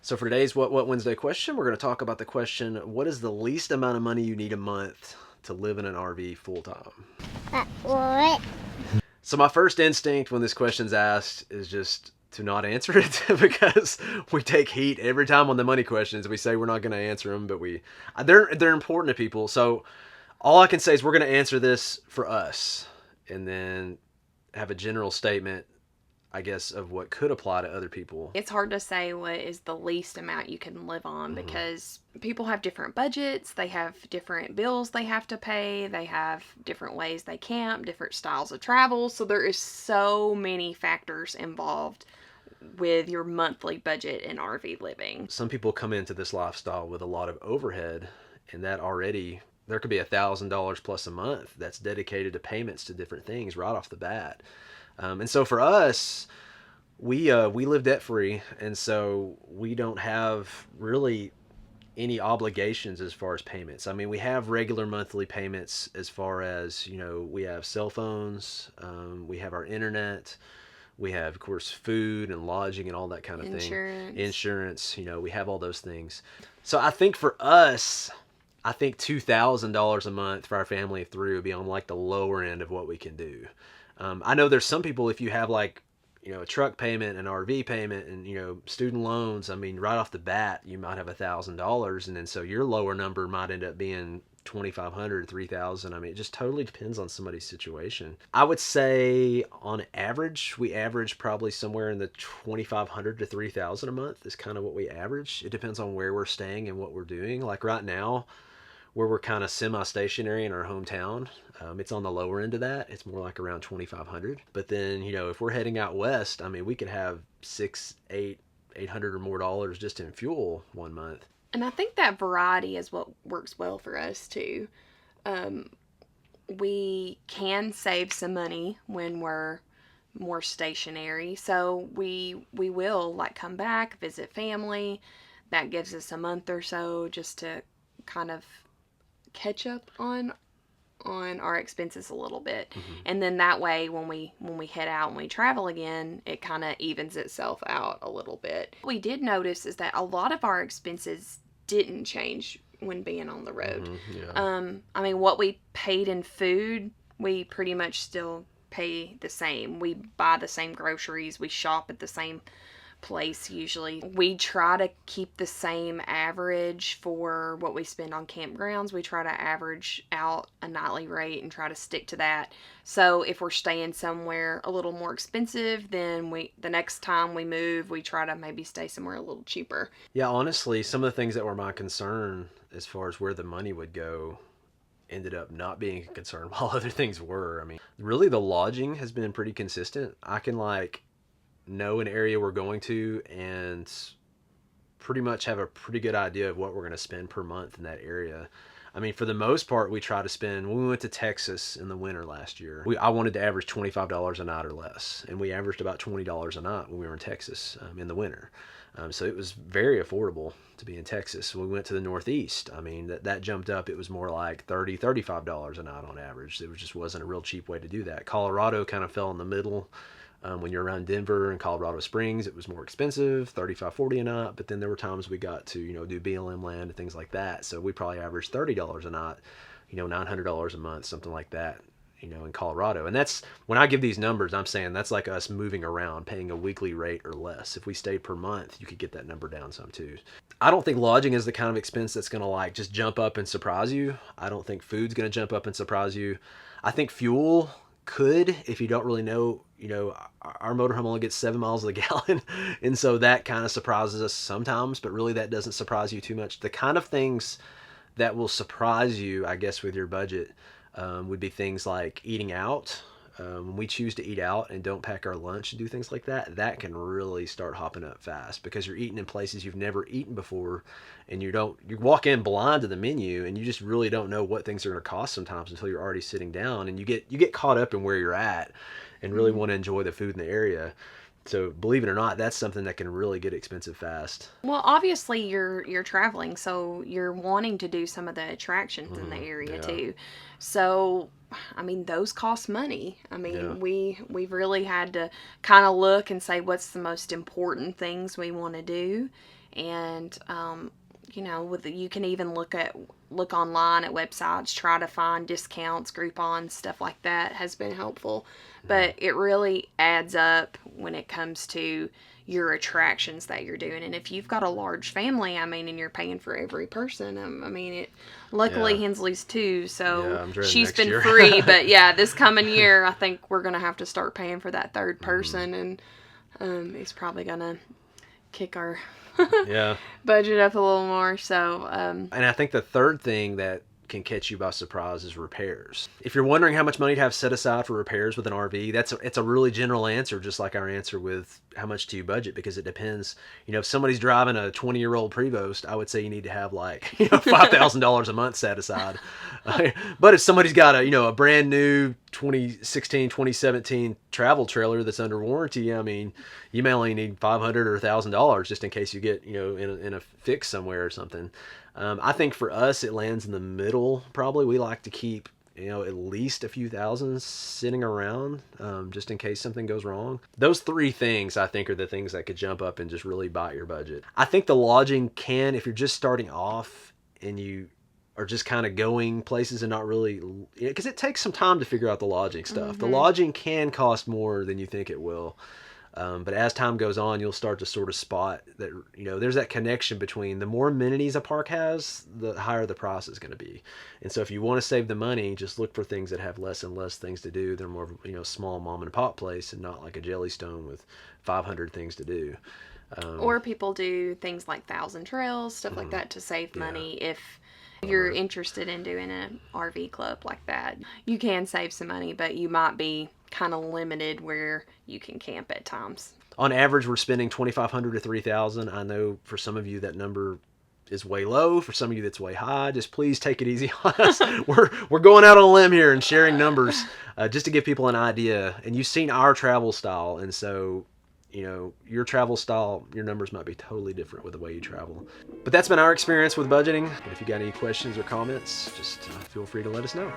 So for today's What Wednesday question, we're going to talk about the question, what is the least amount of money you need a month to live in an RV full time? What? So my first instinct when this question's asked is just to not answer it because we take heat every time on the money questions. We say we're not going to answer them, but they're important to people. So all I can say is we're going to answer this for us and then have a general statement, I guess, of what could apply to other people. It's hard to say what is the least amount you can live on because people have different budgets, they have different bills they have to pay, they have different ways they camp, different styles of travel. So there is so many factors involved with your monthly budget in RV living. Some people come into this lifestyle with a lot of overhead, and that already there could be $1,000 plus a month that's dedicated to payments to different things right off the bat. And so for us, we live debt free, and so we don't have really any obligations as far as payments. I mean, we have regular monthly payments as far as, we have cell phones, we have our internet, we have, of course, food and lodging and all that kind of Insurance. thing. Insurance, we have all those things. So I think for us, I think $2,000 a month for our family of three would be on like the lower end of what we can do. I know there's some people, if you have like, a truck payment, an RV payment, and, student loans, I mean, right off the bat, you might have $1,000. And then so your lower number might end up being 2,500, 3,000. I mean, it just totally depends on somebody's situation. I would say on average, we average probably somewhere in the 2,500 to 3,000 a month is kind of what we average. It depends on where we're staying and what we're doing. Like right now, where we're kind of semi-stationary in our hometown, it's on the lower end of that. It's more like around 2,500. But then, if we're heading out west, I mean, we could have $800 or more dollars just in fuel one month. And I think that variety is what works well for us too. We can save some money when we're more stationary, so we will like come back, visit family. That gives us a month or so just to kind of catch up on our expenses a little bit. And then that way when we head out and we travel again, it kind of evens itself out a little bit. What we did notice is that a lot of our expenses didn't change when being on the road. Yeah. I mean, what we paid in food, we pretty much still pay the same. We buy the same groceries, we shop at the same place usually. We try to keep the same average for what we spend on campgrounds. We try to average out a nightly rate and try to stick to that. So if we're staying somewhere a little more expensive, then the next time we move, we try to maybe stay somewhere a little cheaper. Yeah, honestly, some of the things that were my concern as far as where the money would go ended up not being a concern while other things were. I mean, really the lodging has been pretty consistent. I can know an area we're going to and pretty much have a pretty good idea of what we're going to spend per month in that area. I mean, for the most part, we try to spend, when we went to Texas in the winter last year, I wanted to average $25 a night or less. And we averaged about $20 a night when we were in Texas in the winter. So it was very affordable to be in Texas. When we went to the Northeast, I mean, that jumped up. It was more like $30, $35 a night on average. It just wasn't a real cheap way to do that. Colorado kind of fell in the middle. When you're around Denver and Colorado Springs, it was more expensive, $35, $40 a night. But then there were times we got to, do BLM land and things like that. So we probably averaged $30 a night, $900 a month, something like that, in Colorado. And that's, when I give these numbers, I'm saying that's like us moving around, paying a weekly rate or less. If we stayed per month, you could get that number down some too. I don't think lodging is the kind of expense that's going to just jump up and surprise you. I don't think food's going to jump up and surprise you. I think fuel could, if you don't really know, our motorhome only gets 7 miles a gallon. And so that kind of surprises us sometimes, but really that doesn't surprise you too much. The kind of things that will surprise you, I guess, with your budget would be things like eating out. When we choose to eat out and don't pack our lunch and do things like that, that can really start hopping up fast because you're eating in places you've never eaten before, and you walk in blind to the menu and you just really don't know what things are going to cost sometimes until you're already sitting down, and you get caught up in where you're at and really want to enjoy the food in the area. So believe it or not, that's something that can really get expensive fast. Well, obviously you're traveling, so you're wanting to do some of the attractions in the area too. So, I mean, those cost money. I mean, we've really had to kind of look and say what's the most important things we want to do. And you can even look online at websites, try to find discounts, Groupons, stuff like that has been helpful. But it really adds up when it comes to your attractions that you're doing. And if you've got a large family, I mean, and you're paying for every person, luckily Yeah. Hensley's too, Yeah, so I'm dreading she's next been year. free. But yeah, this coming year, I think we're gonna have to start paying for that third person, and it's probably gonna kick our Yeah. budget up a little more. So And I think the third thing that can catch you by surprise is repairs. If you're wondering how much money to have set aside for repairs with an RV, it's a really general answer, just like our answer with how much do you budget, because it depends. If somebody's driving a 20-year-old Prevost, I would say you need to have like $5,000 a month set aside. But if somebody's got a brand new 2016, 2017 travel trailer that's under warranty, I mean, you may only need $500 or $1,000 just in case you get in a fix somewhere or something. I think for us it lands in the middle. Probably we like to keep at least a few thousand sitting around, just in case something goes wrong. Those three things I think are the things that could jump up and just really bite your budget. I think the lodging can, if you're just starting off and you are just kind of going places and not really, because it takes some time to figure out the lodging stuff. The lodging can cost more than you think it will. But as time goes on, you'll start to sort of spot that, there's that connection between the more amenities a park has, the higher the price is going to be. And so if you want to save the money, just look for things that have less and less things to do. They're more, small mom and pop place and not like a Jellystone with 500 things to do. Or people do things like Thousand Trails, stuff like that, to save money. If you're interested in doing an RV club like that, you can save some money, but you might be kind of limited where you can camp at times. On average, we're spending $2,500 to $3,000. I know for some of you that number is way low. For some of you that's way high. Just please take it easy on us. We're going out on a limb here and sharing numbers just to give people an idea. And you've seen our travel style, and so your travel style, your numbers might be totally different with the way you travel. But that's been our experience with budgeting. But if you got any questions or comments, just feel free to let us know.